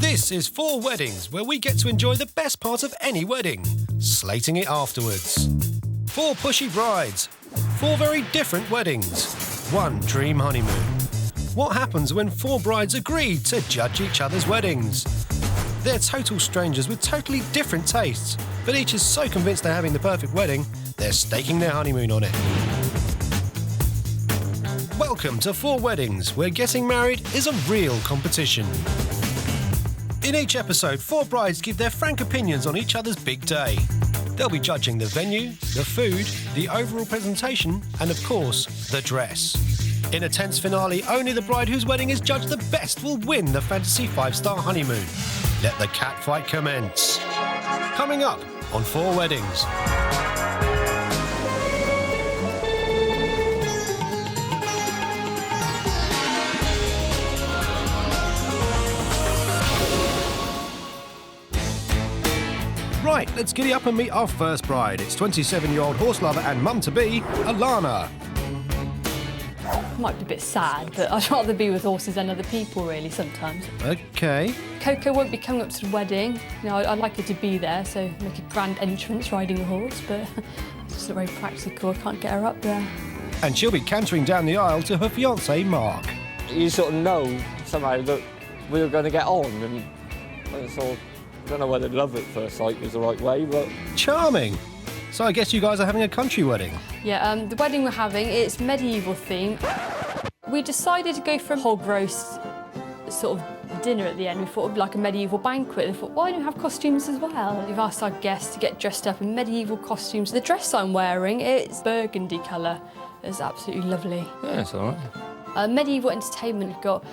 This is 4 Weddings, where we get to enjoy the best part of any wedding, slating it afterwards. 4 pushy brides, 4 very different weddings, 1 dream honeymoon. What happens when 4 brides agree to judge each other's weddings? They're total strangers with totally different tastes, but each is so convinced they're having the perfect wedding, they're staking their honeymoon on it. Welcome to 4 Weddings, where getting married is a real competition. In each episode, 4 brides give their frank opinions on each other's big day. They'll be judging the venue, the food, the overall presentation, and of course, the dress. In a tense finale, only the bride whose wedding is judged the best will win the fantasy 5-star honeymoon. Let the catfight commence. Coming up on 4 Weddings. Right, let's giddy up and meet our first bride. It's 27-year-old horse lover and mum-to-be, Alana. Might be a bit sad, but I'd rather be with horses than other people, really, sometimes. OK. Coco won't be coming up to the wedding. You know, I'd like her to be there, so make a grand entrance riding a horse, but it's just not very practical. I can't get her up there. And she'll be cantering down the aisle to her fiancé, Mark. You sort of know somehow that we were going to get on, and sort of, I don't know whether love at first sight was the right way, but... Charming. So I guess you guys are having a country wedding? Yeah, the wedding we're having, it's medieval theme. We decided to go for a hog roast sort of dinner at the end. We thought it would be like a medieval banquet. And I thought, why don't we have costumes as well? We've asked our guests to get dressed up in medieval costumes. The dress I'm wearing, it's burgundy colour. It's absolutely lovely. Yeah, it's all right. Medieval entertainment, we've got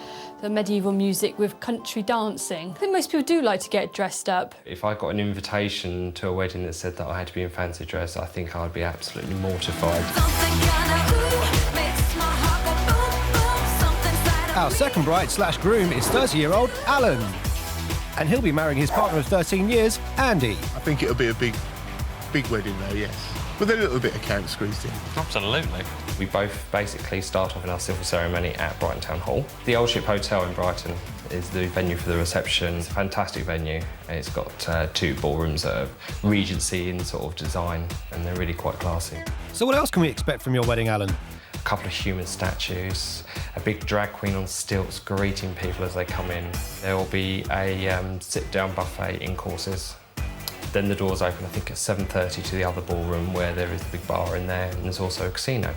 the medieval music with country dancing. I think most people do like to get dressed up. If I got an invitation to a wedding that said that I had to be in fancy dress, I think I'd be absolutely mortified. Our second bride / groom is 30-year-old Alan. And he'll be marrying his partner of 13 years, Andy. I think it'll be a big wedding though, yes. With a little bit of count squeezed in. Absolutely. We both basically start off in our civil ceremony at Brighton Town Hall. The Old Ship Hotel in Brighton is the venue for the reception. It's a fantastic venue. It's got 2 ballrooms that are Regency in sort of design, and they're really quite classy. So what else can we expect from your wedding, Alan? A couple of human statues, a big drag queen on stilts greeting people as they come in. There will be a sit-down buffet in courses. Then the doors open, I think, at 7:30 to the other ballroom where there is the big bar in there, and there's also a casino.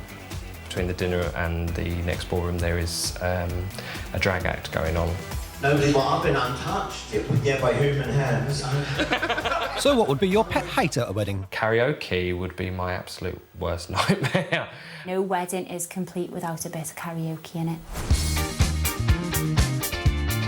Between the dinner and the next ballroom, there is a drag act going on. Nobody but I've been untouched, yeah, by human hands. So what would be your pet hate at a wedding? Karaoke would be my absolute worst nightmare. No wedding is complete without a bit of karaoke in it.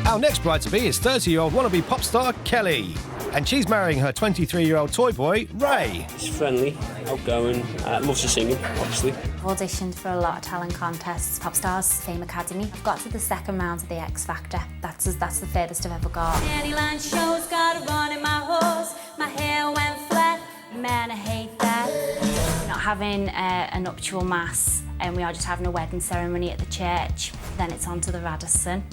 Our next bride-to-be is 30-year-old wannabe pop star Kelly. And she's marrying her 23-year-old toy boy, Ray. He's friendly, outgoing, loves to sing, obviously. I've auditioned for a lot of talent contests, Pop Stars, Fame Academy. I've got to the 2nd round of the X Factor. That's the furthest I've ever got. Dandyland shows, got a run in my horse. My hair went flat, man, I hate that. We're not having a nuptial mass, and we are just having a wedding ceremony at the church. Then it's on to the Radisson.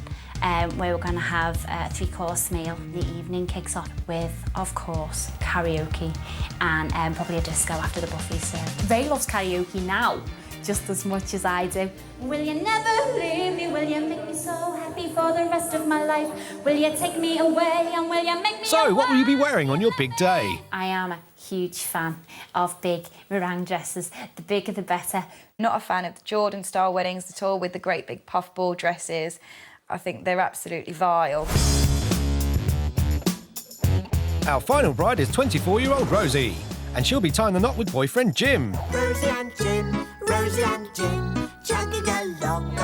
Where we're going to have a 3-course meal. The evening kicks off with, of course, karaoke and probably a disco after the buffet's served. Ray loves karaoke now, just as much as I do. Will you never leave me? Will you make me so happy for the rest of my life? Will you take me away and will you make me So, what will you be wearing on your big day? I am a huge fan of big meringue dresses. The bigger the better. Not a fan of the Jordan-style weddings at all with the great big puffball dresses. I think they're absolutely vile. Our final bride is 24-year-old Rosie. And she'll be tying the knot with boyfriend Jim. Rosie and Jim, chugging along.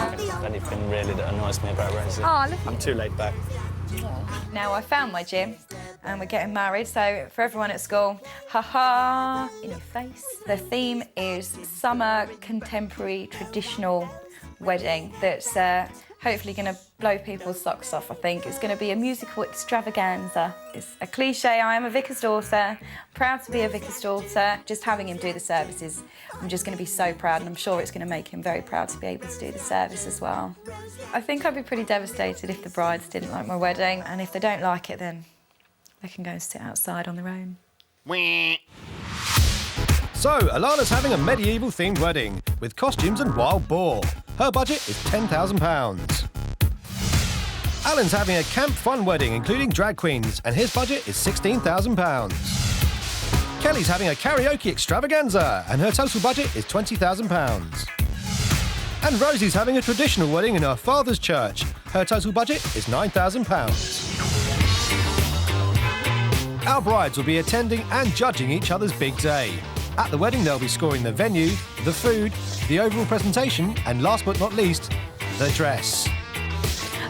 Anything really that annoys me about Rosie. Oh, look. I'm too laid back. Now I found my Jim and we're getting married, so for everyone at school, ha-ha, in your face. The theme is summer, contemporary, traditional wedding that's hopefully going to blow people's socks off, I think. It's going to be a musical extravaganza. It's a cliche, I am a vicar's daughter, proud to be a vicar's daughter. Just having him do the services, I'm just going to be so proud, and I'm sure it's going to make him very proud to be able to do the service as well. I think I'd be pretty devastated if the brides didn't like my wedding, and if they don't like it, then they can go and sit outside on their own. So, Alana's having a medieval-themed wedding with costumes and wild boar. Her budget is £10,000. Alan's having a camp fun wedding including drag queens, and his budget is £16,000. Kelly's having a karaoke extravaganza, and her total budget is £20,000. And Rosie's having a traditional wedding in her father's church. Her total budget is £9,000. Our brides will be attending and judging each other's big day. At the wedding, they'll be scoring the venue, the food, the overall presentation, and last but not least, the dress.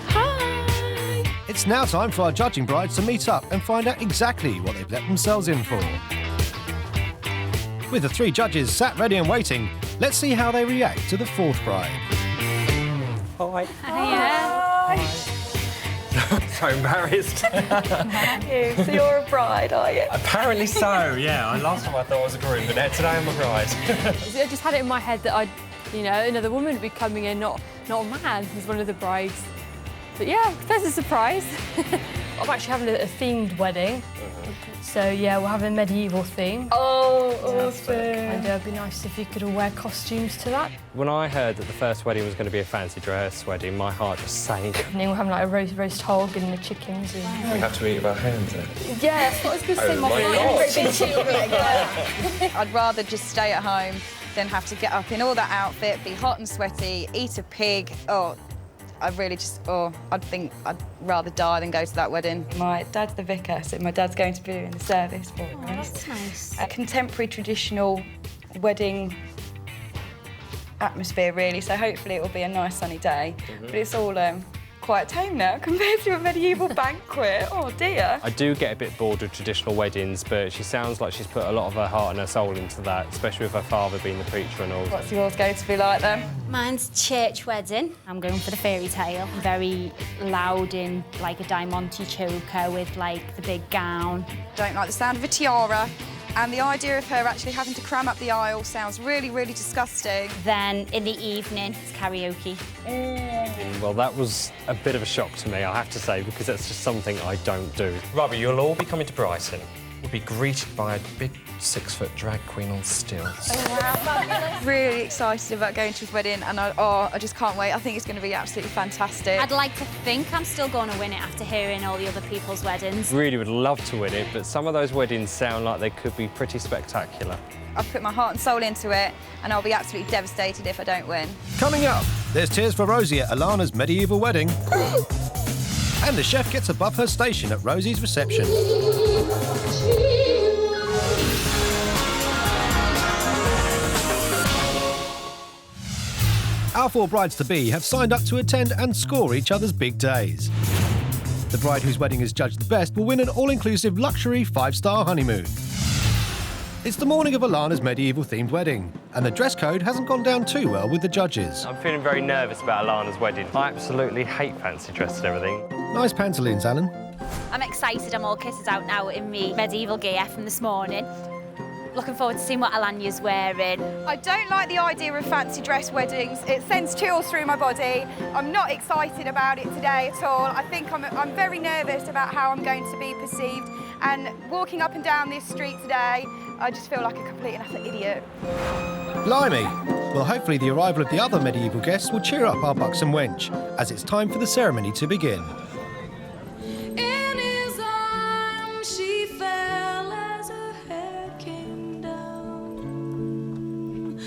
Hi! It's now time for our judging brides to meet up and find out exactly what they've let themselves in for. With the 3 judges sat ready and waiting, let's see how they react to the 4th bride. Hi. Hi! So embarrassed. Thank you. So you're a bride, are you? Apparently so, yeah. Last time I thought I was a groom, but today I'm a bride. I just had it in my head that another woman would be coming in, not a man, as one of the brides. But yeah, that's a surprise. I'm actually having a themed wedding. So yeah, we're having a medieval theme. Oh, awesome. And it'd be nice if you could all wear costumes to that. When I heard that the first wedding was going to be a fancy dress wedding, my heart just sank. And then we're having like a roast hog and the chickens. And... We have to eat with our hands then? Yeah, that's what I was going to say. I'd rather just stay at home than have to get up in all that outfit, be hot and sweaty, eat a pig. I'd think I'd rather die than go to that wedding. My dad's the vicar, so my dad's going to be in the service for us. That's nice. A contemporary, traditional wedding atmosphere, really, so hopefully it will be a nice sunny day. But it's all quite tame now compared to a medieval banquet. Oh dear. I do get a bit bored with traditional weddings, but she sounds like she's put a lot of her heart and her soul into that, especially with her father being the preacher and all. What's yours going to be like then? Mine's church wedding. I'm going for the fairy tale. Very loud in like a diamante choker with like the big gown. Don't like the sound of a tiara. And the idea of her actually having to cram up the aisle sounds really, really disgusting. Then in the evening, it's karaoke. Well, that was a bit of a shock to me, I have to say, because that's just something I don't do. Right, you'll all be coming to Brighton. We'll be greeted by a big 6-foot drag queen on stilts. Really excited about going to his wedding, and I just can't wait. I think it's going to be absolutely fantastic. I'd like to think I'm still going to win it after hearing all the other people's weddings. Really would love to win it, but some of those weddings sound like they could be pretty spectacular. I've put my heart and soul into it, and I'll be absolutely devastated if I don't win. Coming up, there's tears for Rosie at Alana's medieval wedding. And the chef gets above her station at Rosie's reception. Our 4 brides-to-be have signed up to attend and score each other's big days. The bride whose wedding is judged the best will win an all-inclusive luxury 5-star honeymoon. It's the morning of Alana's medieval-themed wedding, and the dress code hasn't gone down too well with the judges. I'm feeling very nervous about Alana's wedding. I absolutely hate fancy dress and everything. Nice pantaloons, Alan. I'm excited. I'm all kitted out now in me medieval gear from this morning. Looking forward to seeing what Alana's wearing. I don't like the idea of fancy dress weddings. It sends chills through my body. I'm not excited about it today at all. I think I'm very nervous about how I'm going to be perceived. And walking up and down this street today, I just feel like a complete and utter idiot. Blimey! Well, hopefully the arrival of the other medieval guests will cheer up our buxom wench, as it's time for the ceremony to begin. In his arms she fell as her head came down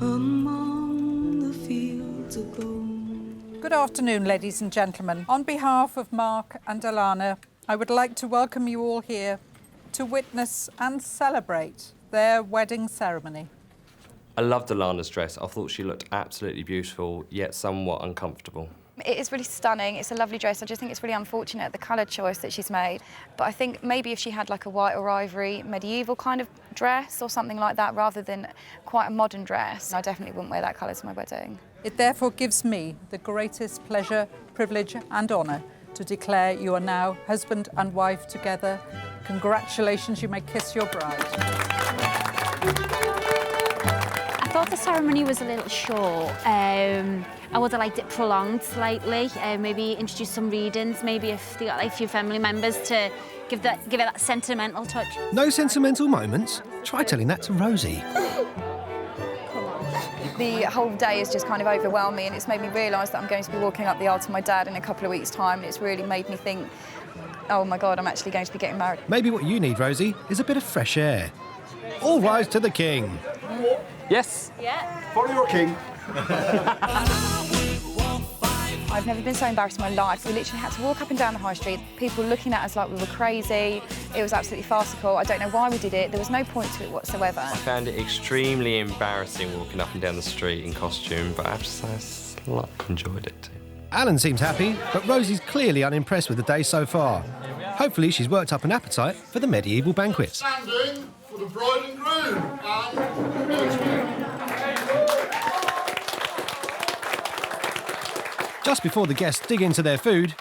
among the fields of gold. Good afternoon, ladies and gentlemen. On behalf of Mark and Alana, I would like to welcome you all here to witness and celebrate their wedding ceremony. I loved Alana's dress. I thought she looked absolutely beautiful, yet somewhat uncomfortable. It is really stunning. It's a lovely dress. I just think it's really unfortunate, the colour choice that she's made. But I think maybe if she had like a white or ivory medieval kind of dress or something like that, rather than quite a modern dress, I definitely wouldn't wear that colour to my wedding. It therefore gives me the greatest pleasure, privilege and honour to declare you are now husband and wife together. Congratulations, you may kiss your bride. I thought the ceremony was a little short. I would have liked it prolonged slightly. Maybe introduce some readings, maybe if they got like, a few family members to give it that sentimental touch. No sentimental moments? Try telling that to Rosie. The whole day has just kind of overwhelmed me, and it's made me realise that I'm going to be walking up the aisle to my dad in a couple of weeks' time, and it's really made me think, oh my God, I'm actually going to be getting married. Maybe what you need, Rosie, is a bit of fresh air. All rise to the king. Yes. Yeah. Follow your king. I've never been so embarrassed in my life. We literally had to walk up and down the high street, people looking at us like we were crazy. It was absolutely farcical. I don't know why we did it. There was no point to it whatsoever. I found it extremely embarrassing walking up and down the street in costume, but I have to say I slightly enjoyed it too. Alan seems happy, but Rosie's clearly unimpressed with the day so far. Hopefully she's worked up an appetite for the medieval banquet. Standing for the bride and groom. And... Just before the guests dig into their food,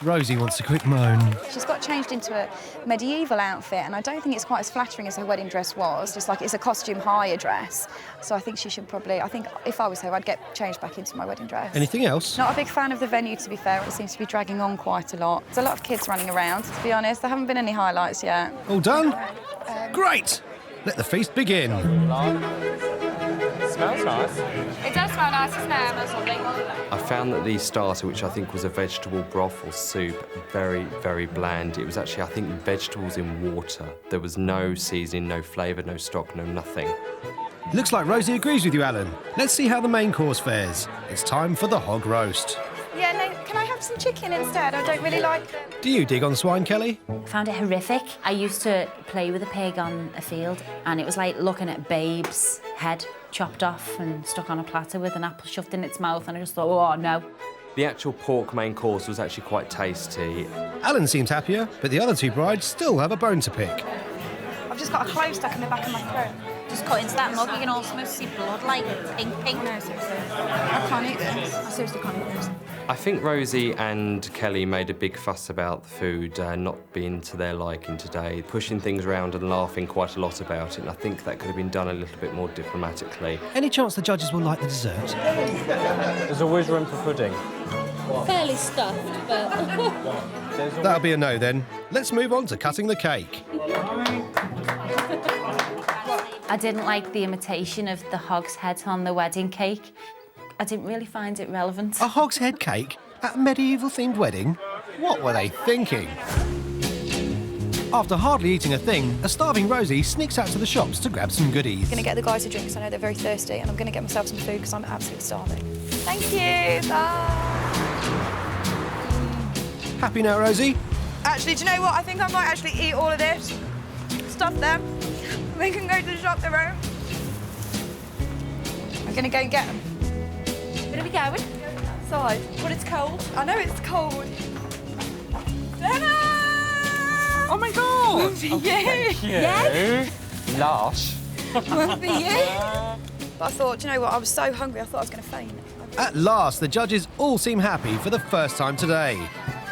Rosie wants a quick moan. She's got changed into a medieval outfit, and I don't think it's quite as flattering as her wedding dress was. Just like it's a costume hire dress. So I think she should probably, I think if I was her, I'd get changed back into my wedding dress. Anything else? Not a big fan of the venue, to be fair. It seems to be dragging on quite a lot. There's a lot of kids running around, to be honest. There haven't been any highlights yet. All done? Great! Let the feast begin. Smells nice. It does smell nice, doesn't it? It smells lovely. I found that the starter, which I think was a vegetable broth or soup, very, very bland. It was actually, I think, vegetables in water. There was no seasoning, no flavour, no stock, no nothing. Looks like Rosie agrees with you, Alan. Let's see how the main course fares. It's time for the hog roast. Yeah, no, can I have some chicken instead? I don't really like them. Do you dig on swine, Kelly? I found it horrific. I used to play with a pig on a field, and it was like looking at Babe's head chopped off and stuck on a platter with an apple shoved in its mouth, and I just thought, oh, no. The actual pork main course was actually quite tasty. Alan seems happier, but the other two brides still have a bone to pick. I've just got a clove stuck in the back of my throat. Just cut into that mug, you can almost see blood, like pink. No, seriously. I can't eat this. I seriously can't eat this. I think Rosie and Kelly made a big fuss about the food not being to their liking today, pushing things around and laughing quite a lot about it, and I think that could have been done a little bit more diplomatically. Any chance the judges will like the dessert? There's always room for pudding. Fairly stuffed, but... That'll be a no then. Let's move on to cutting the cake. I didn't like the imitation of the hog's head on the wedding cake. I didn't really find it relevant. A hog's head cake at a medieval-themed wedding? What were they thinking? After hardly eating a thing, a starving Rosie sneaks out to the shops to grab some goodies. I'm going to get the guys a drink because I know they're very thirsty, and I'm going to get myself some food because I'm absolutely starving. Thank you. Bye. Happy now, Rosie? Actually, do you know what? I think I might actually eat all of this, stuff them, they can go to the shop their own. I'm going to go and get them. Where are we going? Outside. But it's cold. I know it's cold. Dinner! Oh my God! For you. Yeah. Lush. One for you. But I thought, do you know what? I was so hungry, I thought I was going to faint. At last, the judges all seem happy for the first time today.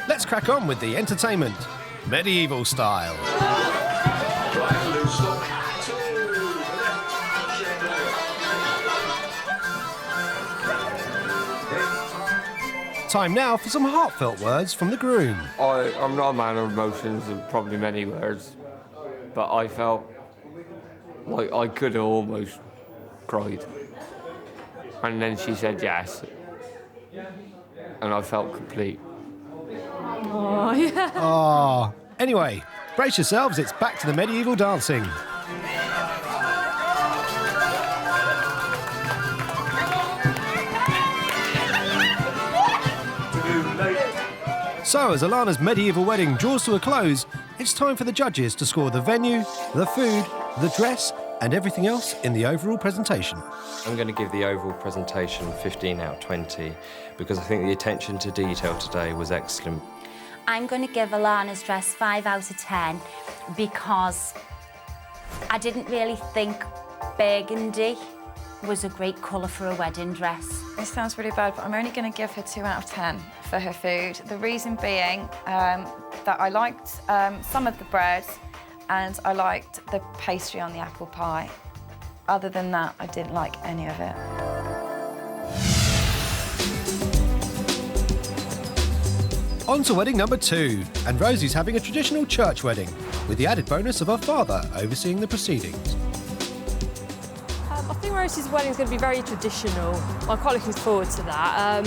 Let's crack on with the entertainment, medieval style. Time now for some heartfelt words from the groom. I'm not a man of emotions and probably many words, but I felt like I could have almost cried. And then she said yes, and I felt complete. Oh, yeah. Ah. Anyway, brace yourselves, it's back to the medieval dancing. So, as Alana's medieval wedding draws to a close, it's time for the judges to score the venue, the food, the dress, and everything else in the overall presentation. I'm going to give the overall presentation 15 out of 20 because I think the attention to detail today was excellent. I'm going to give Alana's dress 5 out of 10 because I didn't really think burgundy was a great colour for a wedding dress. This sounds really bad, but I'm only going to give her 2 out of 10 for her food. The reason being that I liked some of the bread and I liked the pastry on the apple pie. Other than that, I didn't like any of it. On to wedding number 2, and Rosie's having a traditional church wedding, with the added bonus of her father overseeing the proceedings. I think Rosie's wedding is going to be very traditional. I'm quite looking forward to that.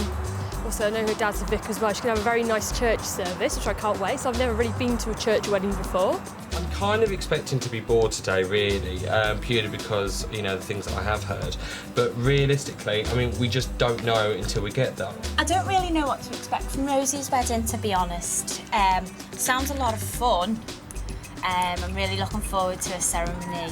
Also, I know her dad's a vicar as well. She's going to have a very nice church service, which I can't wait. So I've never really been to a church wedding before. I'm kind of expecting to be bored today, really, purely because, you know, the things that I have heard. But realistically, I mean, we just don't know until we get there. I don't really know what to expect from Rosie's wedding, to be honest. Sounds a lot of fun. I'm really looking forward to a ceremony.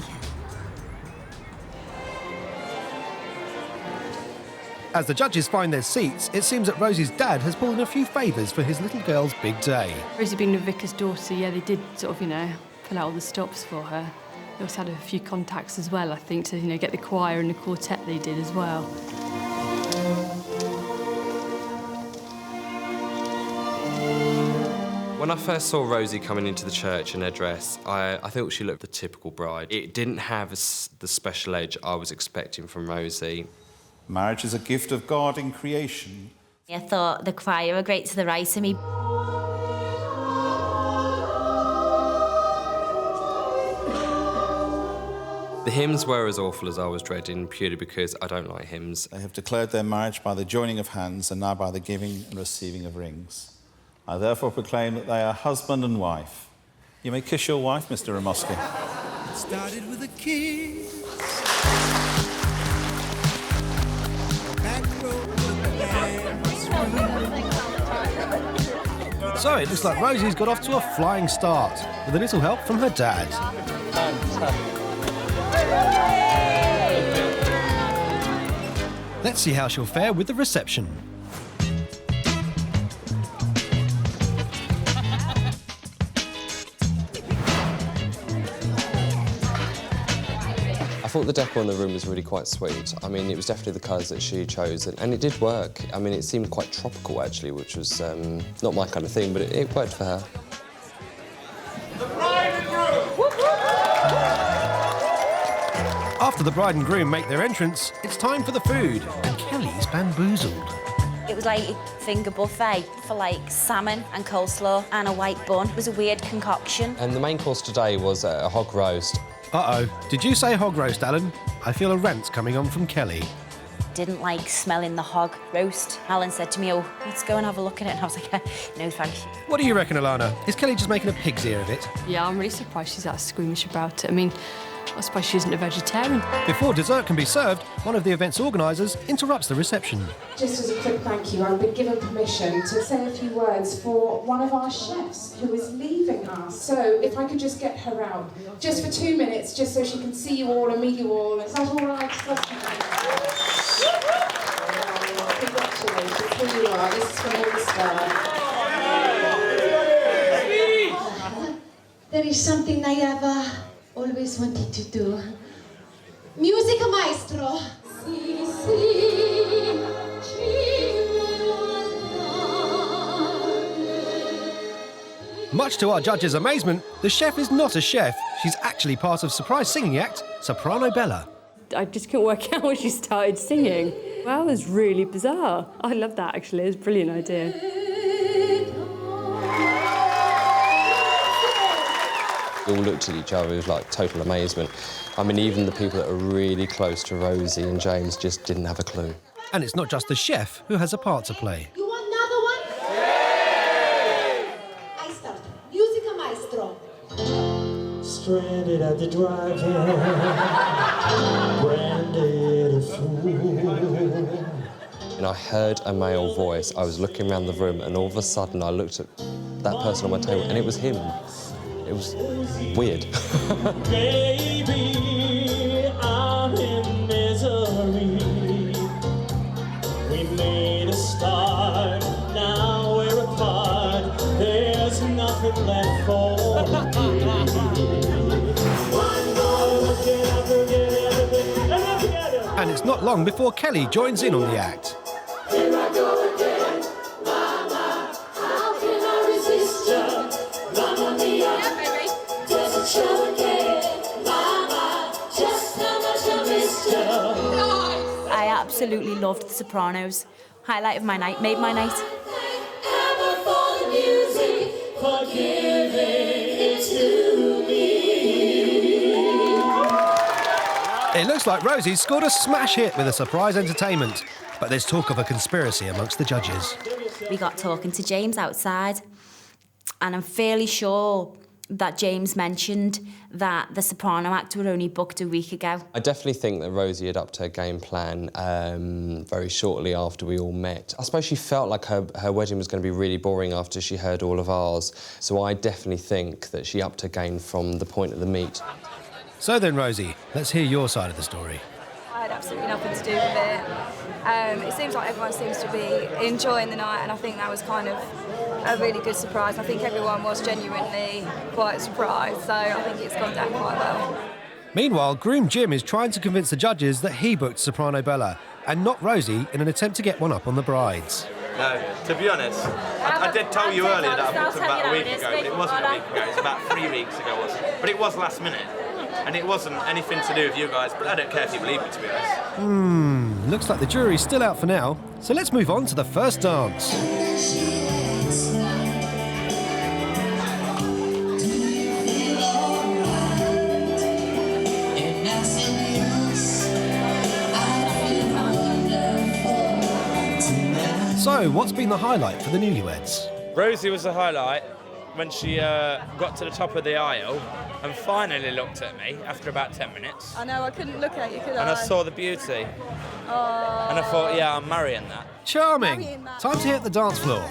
As the judges find their seats, it seems that Rosie's dad has pulled in a few favours for his little girl's big day. Rosie being the vicar's daughter, yeah, they did sort of, you know, fill out all the stops for her. They also had a few contacts as well, I think, to, you know, get the choir and the quartet they did as well. When I first saw Rosie coming into the church in her dress, I thought she looked the typical bride. It didn't have the special edge I was expecting from Rosie. Marriage is a gift of God in creation. I thought the choir were great to the right of me. The hymns were as awful as I was dreading, purely because I don't like hymns. They have declared their marriage by the joining of hands and now by the giving and receiving of rings. I therefore proclaim that they are husband and wife. You may kiss your wife, Mr. Ramoski. It started with a kiss. So it looks like Rosie's got off to a flying start, with a little help from her dad. Let's see how she'll fare with the reception. I thought the decor in the room was really quite sweet. I mean, it was definitely the colours that she chose, and it did work. I mean, it seemed quite tropical, actually, which was not my kind of thing, but it worked for her. The bride and groom! After the bride and groom make their entrance, it's time for the food, and Kelly's bamboozled. It was like a finger buffet for like salmon and coleslaw and a white bun. It was a weird concoction. And the main course today was a hog roast. Uh-oh, did you say hog roast, Alan? I feel a rant coming on from Kelly. Didn't like smelling the hog roast. Alan said to me, oh, let's go and have a look at it. And I was like, no, thank you. What do you reckon, Alana? Is Kelly just making a pig's ear of it? Yeah, I'm really surprised she's that squeamish about it. I mean, I suppose she isn't a vegetarian. Before dessert can be served, one of the event's organisers interrupts the reception. Just as a quick thank you, I've been given permission to say a few words for one of our chefs who is leaving us. So if I could just get her out, just for 2 minutes, just so she can see you all and meet you all. Is that all right? Congratulations, here you are. This is from all the staff. There is something I have always wanted to do. Musica maestro! Much to our judges' amazement, the chef is not a chef. She's actually part of surprise singing act, Soprano Bella. I just couldn't work out when she started singing. Wow, it was really bizarre. I love that, actually. It was a brilliant idea. We all looked at each other, it was like total amazement. I mean, even the people that are really close to Rosie and James just didn't have a clue. And it's not just the chef who has a part to play. You want another one? Yay! I start. Musica maestro. Stranded at the drive-in, branded a fool. And I heard a male voice. I was looking around the room and all of a sudden I looked at that person on my table and it was him. It was weird. Baby, I'm in misery. We made a start, now we're apart. There's nothing left for me. One more look and I forget everything. And it's not long before Kelly joins in on the act. Here I go again, Mama, how can I resist you? Mamma mia, yeah, baby. Does it show again, Mama, just how much I missed you? I absolutely loved The Sopranos. Highlight of my night, made my night. Ever for the music, for giving it to me. It looks like Rosie scored a smash hit with a surprise entertainment, but there's talk of a conspiracy amongst the judges. We got talking to James outside, and I'm fairly sure that James mentioned that the soprano actor were only booked a week ago. I definitely think that Rosie had upped her game plan very shortly after we all met. I suppose she felt like her wedding was going to be really boring after she heard all of ours, so I definitely think that she upped her game from the point of the meet. So then, Rosie, let's hear your side of the story. I had absolutely nothing to do with it. It seems like everyone seems to be enjoying the night, and I think that was kind of a really good surprise. I think everyone was genuinely quite surprised, so I think it's gone down quite well. Meanwhile, groom Jim is trying to convince the judges that he booked Soprano Bella and not Rosie in an attempt to get one up on the brides. No, to be honest, I did tell you earlier that I booked them about a week ago, but it wasn't a week ago, it was about 3 weeks ago, wasn't it? But it was last minute, and it wasn't anything to do with you guys, but I don't care if you believe me, to be honest. Looks like the jury's still out for now, so let's move on to the first dance. So, what's been the highlight for the newlyweds? Rosie was the highlight when she got to the top of the aisle and finally looked at me after about 10 minutes. I know, I couldn't look at you, could I? And I saw the beauty. Oh. And I thought, yeah, I'm marrying that. Charming! Time to hit the dance floor.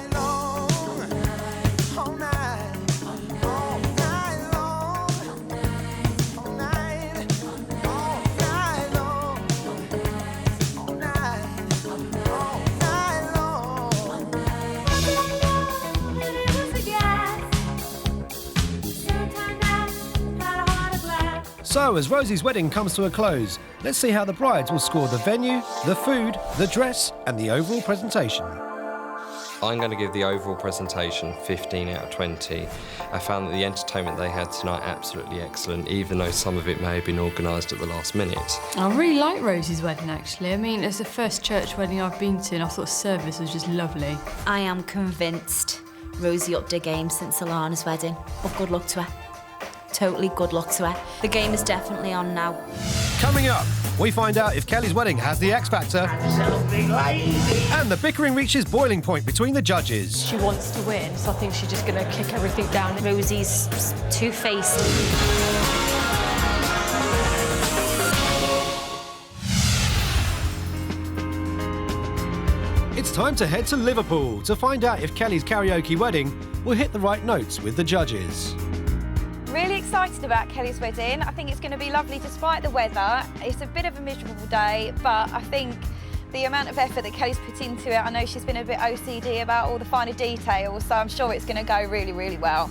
So, as Rosie's wedding comes to a close, let's see how the brides will score the venue, the food, the dress, and the overall presentation. I'm going to give the overall presentation 15 out of 20. I found that the entertainment they had tonight absolutely excellent, even though some of it may have been organised at the last minute. I really like Rosie's wedding, actually. I mean, it's the first church wedding I've been to, and I thought service was just lovely. I am convinced Rosie upped her game since Alana's wedding, but good luck to her. Totally good luck to her. The game is definitely on now. Coming up, we find out if Kelly's wedding has the X Factor, and the bickering reaches boiling point between the judges. She wants to win, so I think she's just going to kick everything down. Rosie's two-faced. It's time to head to Liverpool to find out if Kelly's karaoke wedding will hit the right notes with the judges. Really excited about Kelly's wedding. I think it's going to be lovely despite the weather. It's a bit of a miserable day, but I think the amount of effort that Kelly's put into it, I know she's been a bit OCD about all the finer details, so I'm sure it's going to go really, really well.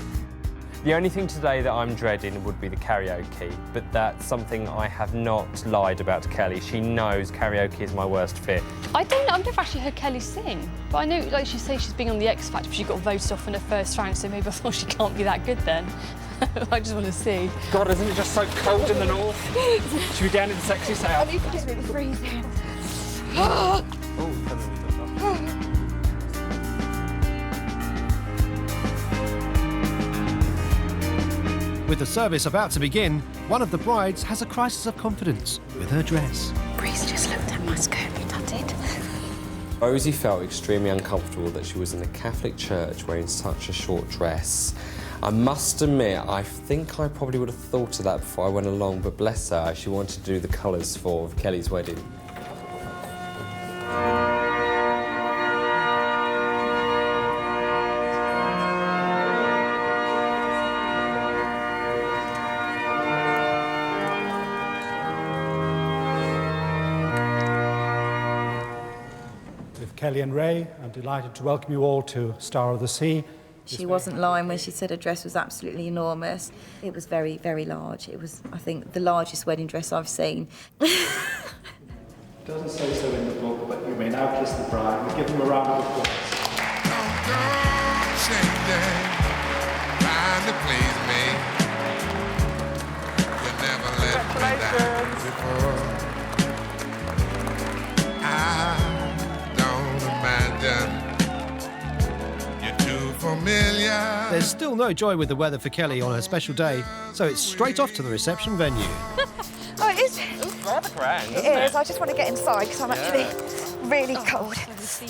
The only thing today that I'm dreading would be the karaoke, but that's something I have not lied about to Kelly. She knows karaoke is my worst fear. I've never actually heard Kelly sing, but I know, like she says, she's been on the X Factor, but she got voted off in the first round, so maybe I thought she can't be that good then. I just want to see. God, isn't it just so cold in the north? Should we go down to the sexy south? I need to get really freezing. With the service about to begin, one of the brides has a crisis of confidence with her dress. Grace just looked at my skirt, that did. Rosie felt extremely uncomfortable that she was in a Catholic church wearing such a short dress. I must admit, I think I probably would have thought of that before I went along, but bless her, she wanted to do the colours for Kelly's wedding. With Kelly and Ray, I'm delighted to welcome you all to Star of the Sea. She wasn't lying when she said her dress was absolutely enormous. It was very, very large. It was, I think, the largest wedding dress I've seen. Doesn't say so in the book, but you may now kiss the bride. We give them a round of applause. Trying to please me. You never let me down before. I don't imagine you're too familiar. There's still no joy with the weather for Kelly on her special day, so it's straight off to the reception venue. Oh, it is. It's rather grand, It is. I just want to get inside because I'm actually really cold.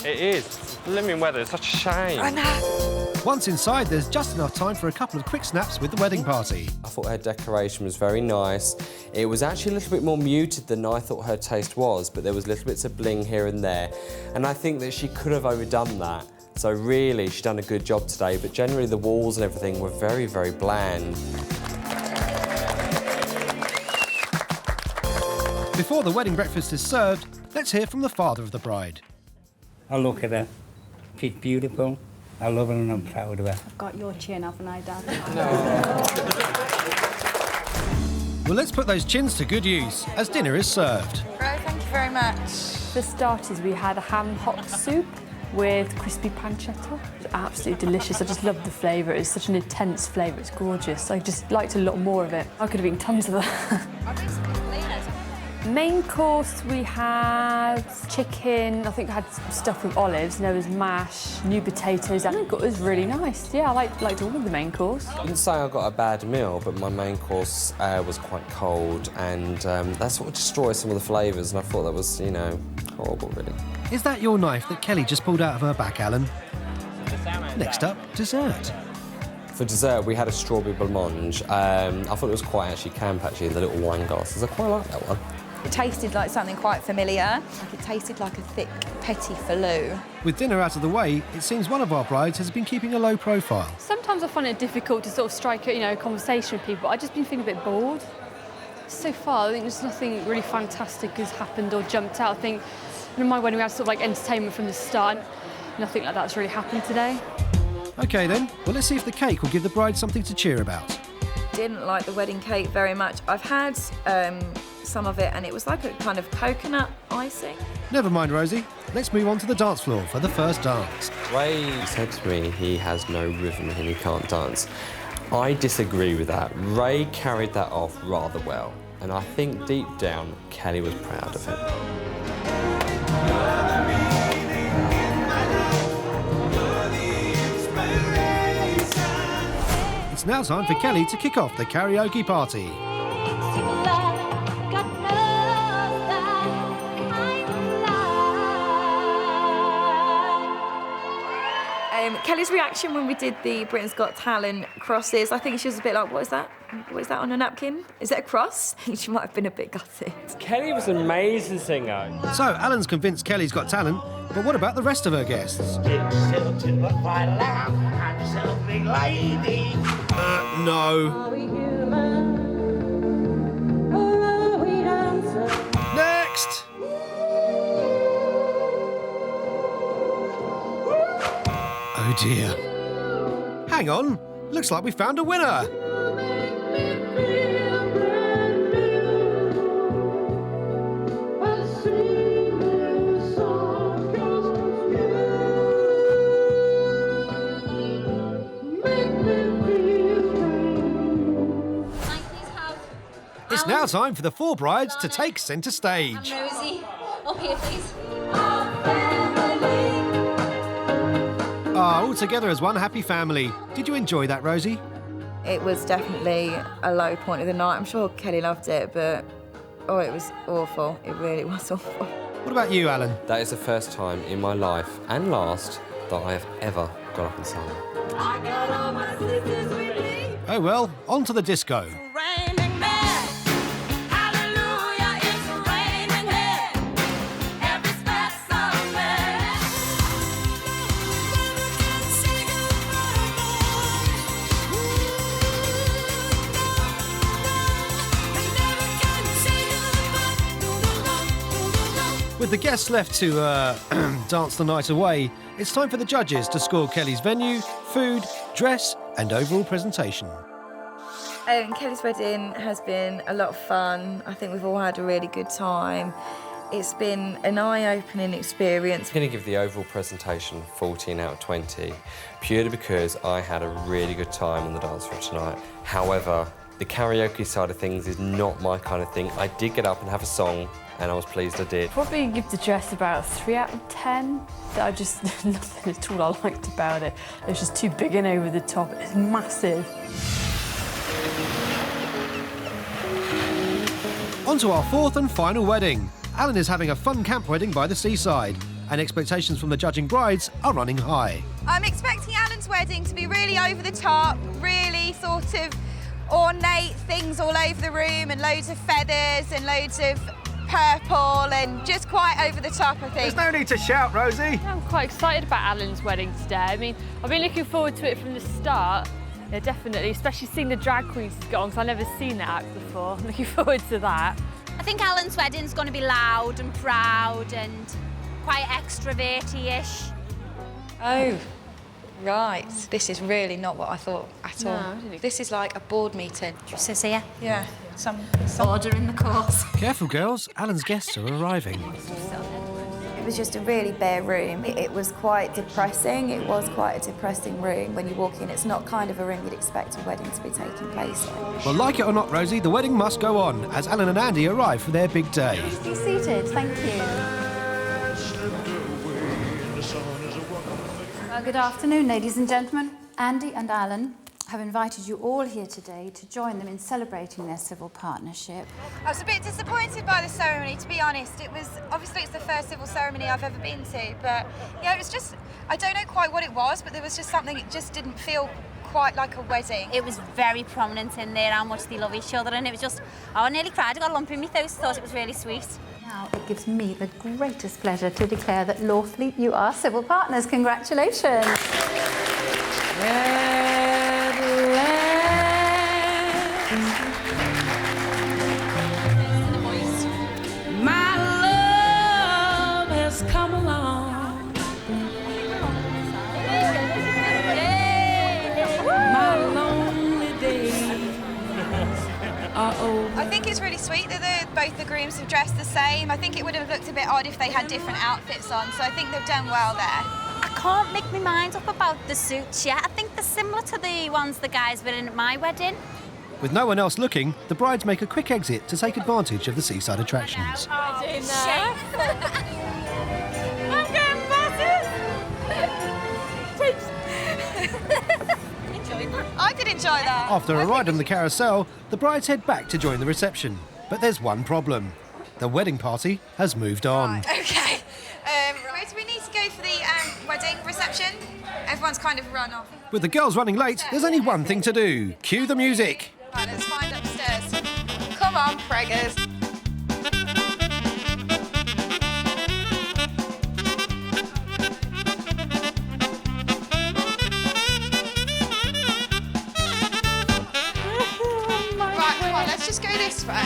It is. Blooming weather. It's such a shame. I know. Once inside, there's just enough time for a couple of quick snaps with the wedding party. I thought her decoration was very nice. It was actually a little bit more muted than I thought her taste was, but there was little bits of bling here and there. And I think that she could have overdone that. So really, she's done a good job today, but generally the walls and everything were very, very bland. Before the wedding breakfast is served, let's hear from the father of the bride. I look at her. She's beautiful. I love her and I'm proud of her. I've got your chin, haven't I, Dad? Well, let's put those chins to good use as dinner is served. Right, thank you very much. For starters, we had a ham hock soup with crispy pancetta. It was absolutely delicious. I just loved the flavour. It's such an intense flavour. It's gorgeous. I just liked a lot more of it. I could have eaten tons of that. Main course, we had chicken. I think I had stuff with olives, and there was mash, new potatoes. I think it was really nice. Yeah, I liked all of the main course. I wouldn't say I got a bad meal, but my main course was quite cold, and that sort of destroyed some of the flavours, and I thought that was, you know, horrible, really. Is that your knife that Kelly just pulled out of her back, Alan? Next up, dessert. For dessert, we had a strawberry blancmange. I thought it was quite actually camp, actually, in the little wine glasses. I quite like that one. It tasted like something quite familiar. Like it tasted like a thick petit filou. With dinner out of the way, it seems one of our brides has been keeping a low profile. Sometimes I find it difficult to sort of strike a conversation with people. I've just been feeling a bit bored. So far, I think there's nothing really fantastic has happened or jumped out. I think in my wedding we had sort of like entertainment from the start. Nothing like that's really happened today. OK then, well let's see if the cake will give the bride something to cheer about. Didn't like the wedding cake very much. I've had some of it and it was like a kind of coconut icing. Never mind, Rosie. Let's move on to the dance floor for the first dance. Ray said to me he has no rhythm and he can't dance. I disagree with that. Ray carried that off rather well, and I think deep down Kelly was proud of him. It's now time for Kelly to kick off the karaoke party. Kelly's reaction when we did the Britain's Got Talent crosses, I think she was a bit like, what is that? What is that on a napkin? Is it a cross? She might have been a bit gutted. Kelly was an amazing singer. So, Alan's convinced Kelly's got talent, but what about the rest of her guests? No. Next! Oh dear. Hang on, looks like we found a winner. It's now time for the four brides to take centre stage. Rosie, up here, please. All together as one happy family. Did you enjoy that, Rosie? It was definitely a low point of the night. I'm sure Kelly loved it, but it was awful. It really was awful. What about you, Alan? That is the first time in my life, and last, that I have ever got up and sung. Oh well, on to the disco. With the guests left to dance the night away, it's time for the judges to score Kelly's venue, food, dress and overall presentation. Kelly's wedding has been a lot of fun. I think we've all had a really good time. It's been an eye-opening experience. I'm going to give the overall presentation 14 out of 20, purely because I had a really good time on the dance floor tonight. However, the karaoke side of things is not my kind of thing. I did get up and have a song, and I was pleased I did. Probably give the dress about 3 out of 10. I just, nothing at all I liked about it. It was just too big and over the top. It's massive. On to our fourth and final wedding. Alan is having a fun camp wedding by the seaside, and expectations from the judging brides are running high. I'm expecting Alan's wedding to be really over the top, really sort of ornate things all over the room and loads of feathers and loads of purple and just quite over the top, I think. There's no need to shout, Rosie. I'm quite excited about Alan's wedding today. I mean, I've been looking forward to it from the start. Yeah, definitely, especially seeing the drag queens get on, because I've never seen that act before. I'm looking forward to that. I think Alan's wedding's going to be loud and proud and quite extroverty-ish. Oh, right. This is really not what I thought at all. No, This is like a board meeting. Says here. Yeah, some order in the course. Careful, girls. Alan's guests are arriving. It was just a really bare room. It was quite depressing. It was quite a depressing room. When you walk in, it's not kind of a room you'd expect a wedding to be taking place in. Well, like it or not, Rosie, the wedding must go on as Alan and Andy arrive for their big day. Be seated, thank you. Well, good afternoon, ladies and gentlemen. Andy and Alan have invited you all here today to join them in celebrating their civil partnership. I was a bit disappointed by the ceremony, to be honest. It was, obviously it's the first civil ceremony I've ever been to, but yeah, it was just, I don't know quite what it was, but there was just something, it just didn't feel quite like a wedding. It was very prominent in there how much they love each other, and it was just, I nearly cried. I got a lump in my throat. I thought it was really sweet. Now, it gives me the greatest pleasure to declare that lawfully you are civil partners. Congratulations. My love has come along. My lonely days are over. I think it's really sweet that both the grooms have dressed the same. I think it would have looked a bit odd if they had different outfits on, so I think they've done well there. I can't make my mind up about the suits yet. I think they're similar to the ones the guys were in at my wedding. With no one else looking, the brides make a quick exit to take advantage of the seaside attractions. I'm going I did enjoy that. After a ride on the carousel, the brides head back to join the reception. But there's one problem. The wedding party has moved on. Okay. Where do we need to go for the wedding reception? Everyone's kind of run off. With the girls running late, there's only one thing to do. Cue the music. Right, let's find upstairs. Come on, preggers. Right, come on, let's just go this way.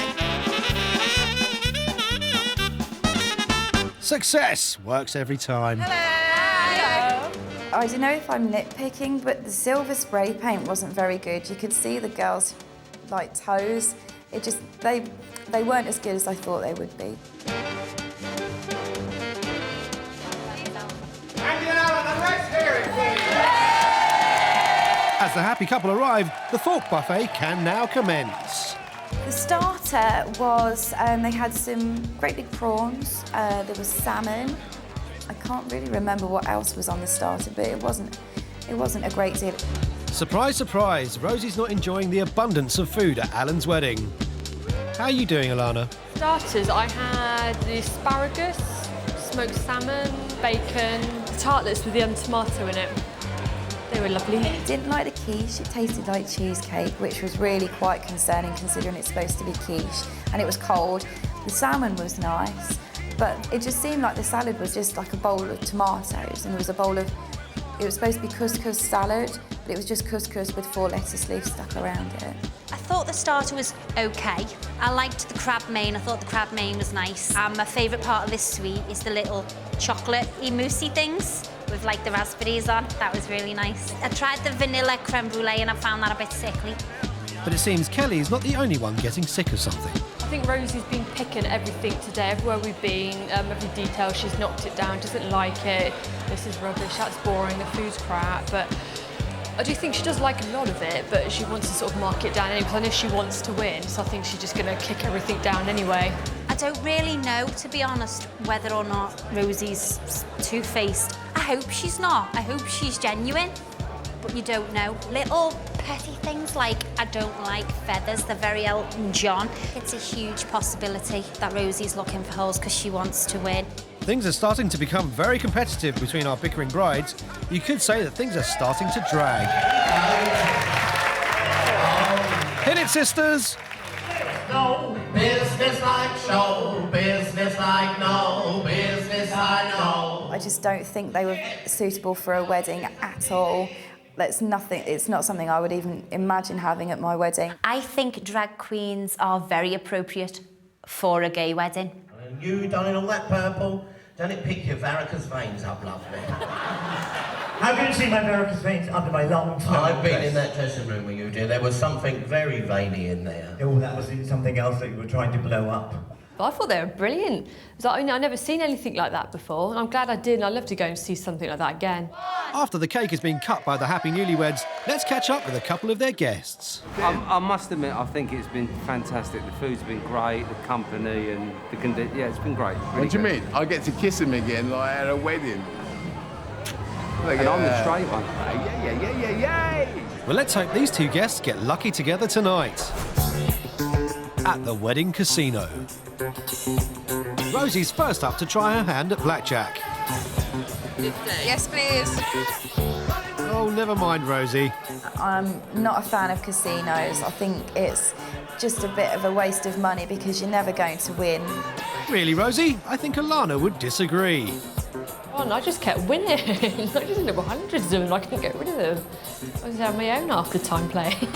Success! Works every time. Hello. I don't know if I'm nitpicking, but the silver spray paint wasn't very good. You could see the girls' like toes. It just, they weren't as good as I thought they would be. Andy and Alan, let's hear it, please. As the happy couple arrive, the fork buffet can now commence. The starter was, they had some great big prawns, there was salmon. I can't really remember what else was on the starter, but it wasn't a great deal. Surprise, surprise, Rosie's not enjoying the abundance of food at Alan's wedding. How are you doing, Alana? Starters, I had the asparagus, smoked salmon, bacon, the tartlets with the tomato in it. They were lovely. Didn't like the quiche, it tasted like cheesecake, which was really quite concerning considering it's supposed to be quiche, and it was cold. The salmon was nice, but it just seemed like the salad was just like a bowl of tomatoes, and there was a bowl of, it was supposed to be couscous salad, but it was just couscous with 4 lettuce leaves stuck around it. I thought the starter was okay. I liked the crab main. I thought the crab main was nice. My favourite part of this sweet is the little chocolate-y moussey things with like the raspberries on. That was really nice. I tried the vanilla creme brulee and I found that a bit sickly. But it seems Kelly's not the only one getting sick of something. I think Rosie's been picking everything today, everywhere we've been, every detail, she's knocked it down, doesn't like it. This is rubbish, that's boring, the food's crap. But I do think she does like a lot of it, but she wants to sort of mark it down anyway, because I know she wants to win, so I think she's just going to kick everything down anyway. I don't really know, to be honest, whether or not Rosie's two-faced. I hope she's not. I hope she's genuine, but you don't know. Little petty things like, I don't like feathers, they're very Elton John. It's a huge possibility that Rosie's looking for holes because she wants to win. Things are starting to become very competitive between our bickering brides. You could say that things are starting to drag. Hit it, sisters! No business like show, business like no business I know. I just don't think they were suitable for a wedding at all. It's not something I would even imagine having at my wedding. I think drag queens are very appropriate for a gay wedding. And you done in all that purple, don't it pick your varicose veins up, lovely? How can you see my varicose veins under my long time? I've been in that dressing room with you, dear. There was something very veiny in there. Oh, that was something else that you were trying to blow up. But I thought they were brilliant. I've never seen anything like that before, and I'm glad I did, and I'd love to go and see something like that again. After the cake has been cut by the happy newlyweds, let's catch up with a couple of their guests. I must admit, I think it's been fantastic. The food's been great, the company and the condition. Yeah, it's been great. Really What do you good. mean? I get to kiss him again like at a wedding. And I'm the straight one. Yeah. Well, let's hope these two guests get lucky together tonight. At the wedding casino. Rosie's first up to try her hand at blackjack. Yes, please. Oh, never mind, Rosie. I'm not a fan of casinos. I think it's just a bit of a waste of money because you're never going to win. Really, Rosie? I think Alana would disagree. Oh, and I just kept winning. I just ended up with hundreds of them and I couldn't get rid of them. I was on my own half the time playing.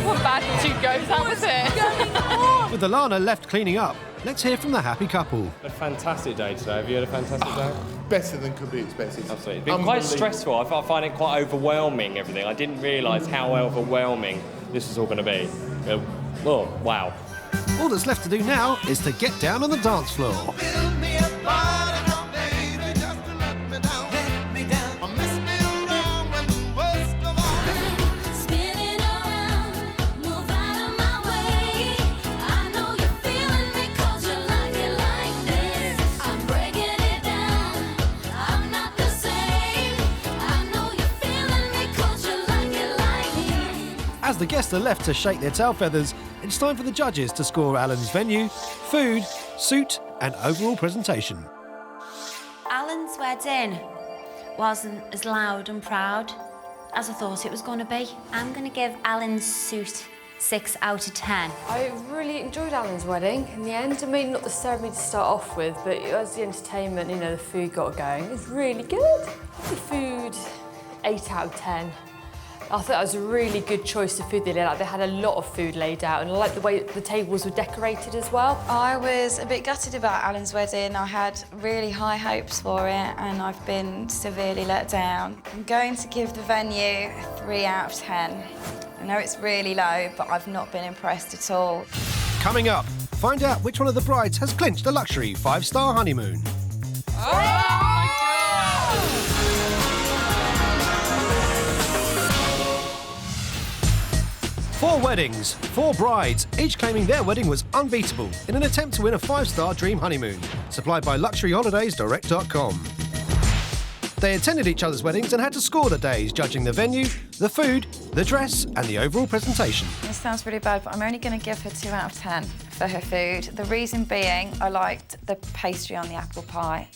What bad two goes, that was it. With Alana left cleaning up, let's hear from the happy couple. A fantastic day today. Have you had a fantastic day? Better than could be expected. Absolutely. It's been quite stressful. I find it quite overwhelming, everything. I didn't realise how overwhelming this is all going to be. Oh, wow. All that's left to do now is to get down on the dance floor. As the guests are left to shake their tail feathers, it's time for the judges to score Alan's venue, food, suit and overall presentation. Alan's wedding wasn't as loud and proud as I thought it was going to be. I'm going to give Alan's suit 6 out of 10. I really enjoyed Alan's wedding in the end. I mean, not the ceremony to start off with, but as the entertainment, you know, the food got going. It was really good. The food, 8 out of 10. I thought that was a really good choice of food they laid out. They had a lot of food laid out, and I like the way the tables were decorated as well. I was a bit gutted about Alan's wedding. I had really high hopes for it, and I've been severely let down. I'm going to give the venue 3 out of 10. I know it's really low, but I've not been impressed at all. Coming up, find out which one of the brides has clinched a luxury 5-star honeymoon. Four weddings, 4 brides, each claiming their wedding was unbeatable in an attempt to win a 5-star dream honeymoon, supplied by luxuryholidaysdirect.com. They attended each other's weddings and had to score the days, judging the venue, the food, the dress and the overall presentation. This sounds really bad, but I'm only going to give her 2 out of 10 for her food. The reason being, I liked the pastry on the apple pie.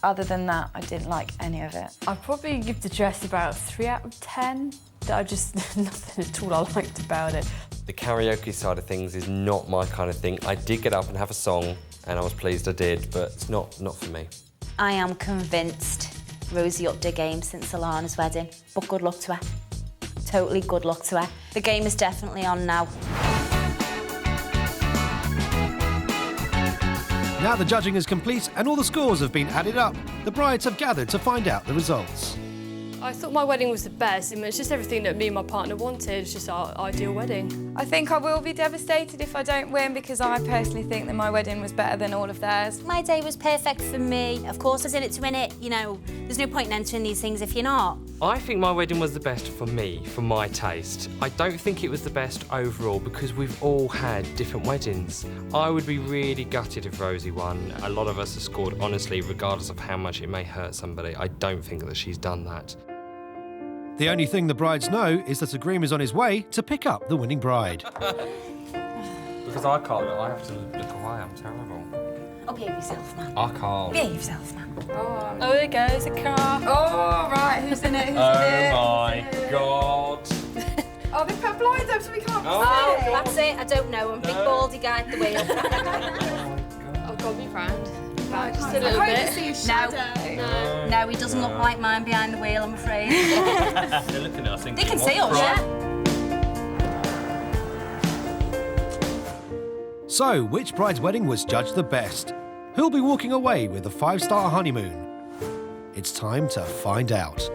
Other than that, I didn't like any of it. I'd probably give the dress about 3 out of 10. Nothing at all I liked about it. The karaoke side of things is not my kind of thing. I did get up and have a song, and I was pleased I did, but it's not for me. I am convinced Rosie upped her game since Alana's wedding, but good luck to her. Totally good luck to her. The game is definitely on now. Now the judging is complete and all the scores have been added up, the brides have gathered to find out the results. I thought my wedding was the best. I mean, it's just everything that me and my partner wanted. It's just our ideal wedding. I think I will be devastated if I don't win because I personally think that my wedding was better than all of theirs. My day was perfect for me. Of course I was in it to win it. You know, there's no point in entering these things if you're not. I think my wedding was the best for me, for my taste. I don't think it was the best overall because we've all had different weddings. I would be really gutted if Rosie won. A lot of us have scored honestly, regardless of how much it may hurt somebody. I don't think that she's done that. The only thing the brides know is that a groom is on his way to pick up the winning bride. Because I can't, I have to look away, I'm terrible. Oh, behave yourself, man. I can't. Behave yourself, man. Oh, there goes a car. Oh, right, who's in it? Who's in it? Oh my God. Oh, they put blinds up so we can't Oh, see. that's it. I don't know. I'm a big baldy guy at the wheel. Oh, God, be frowned. Just a I little can't bit. see his shadow. No, he doesn't look like mine behind the wheel, I'm afraid. They're looking at us thinking, They can see what us, crap? yeah. So, which bride's wedding was judged the best? Who'll be walking away with a 5-star honeymoon? It's time to find out.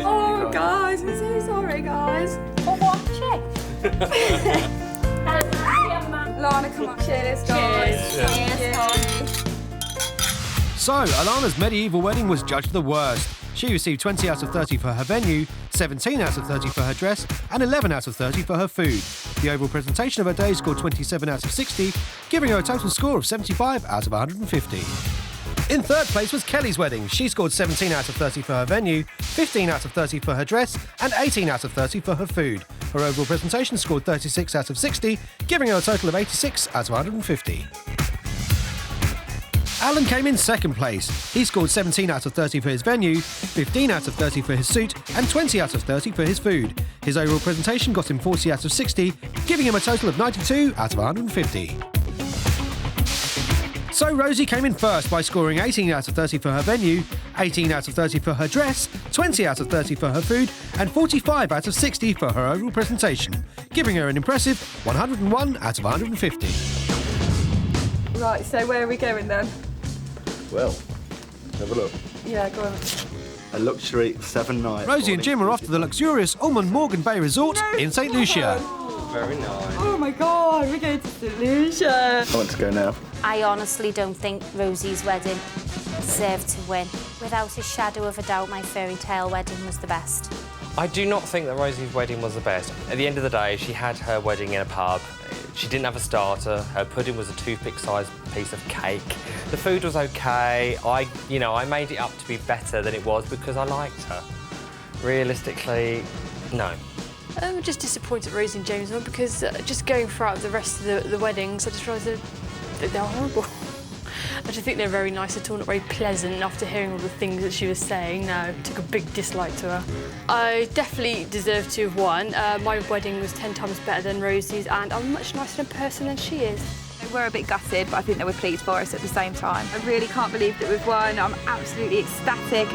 Oh, guys, I'm so sorry, guys. For watching. Lana, come on, cheers, guys. Cheers. So, Alana's medieval wedding was judged the worst. She received 20 out of 30 for her venue, 17 out of 30 for her dress, and 11 out of 30 for her food. The overall presentation of her day scored 27 out of 60, giving her a total score of 75 out of 150. In third place was Kelly's wedding. She scored 17 out of 30 for her venue, 15 out of 30 for her dress, and 18 out of 30 for her food. Her overall presentation scored 36 out of 60, giving her a total of 86 out of 150. Alan came in second place. He scored 17 out of 30 for his venue, 15 out of 30 for his suit, and 20 out of 30 for his food. His overall presentation got him 40 out of 60, giving him a total of 92 out of 150. So Rosie came in first by scoring 18 out of 30 for her venue, 18 out of 30 for her dress, 20 out of 30 for her food, and 45 out of 60 for her overall presentation, giving her an impressive 101 out of 150. Right, so where are we going then? Well, have a look. Yeah, go on. A luxury 7-night. Rosie and Jim are off to the luxurious Ormond Morgan Bay Resort in St Lucia. Very nice. Oh my God, we're going to St Lucia. I want to go now. I honestly don't think Rosie's wedding deserved to win. Without a shadow of a doubt, my fairy tale wedding was the best. I do not think that Rosie's wedding was the best. At the end of the day, she had her wedding in a pub. She didn't have a starter. Her pudding was a toothpick-sized piece of cake. The food was okay. I made it up to be better than it was because I liked her. Realistically, no. I'm just disappointed Rosie and James won because just going throughout the rest of the weddings, I just realised that they're horrible. I just think they're very nice at all, not very pleasant. After hearing all the things that she was saying, no, took a big dislike to her. I definitely deserve to have won. My wedding was 10 times better than Rosie's, and I'm much nicer in person than she is. We're a bit gutted, but I think they were pleased for us at the same time. I really can't believe that we've won. I'm absolutely ecstatic.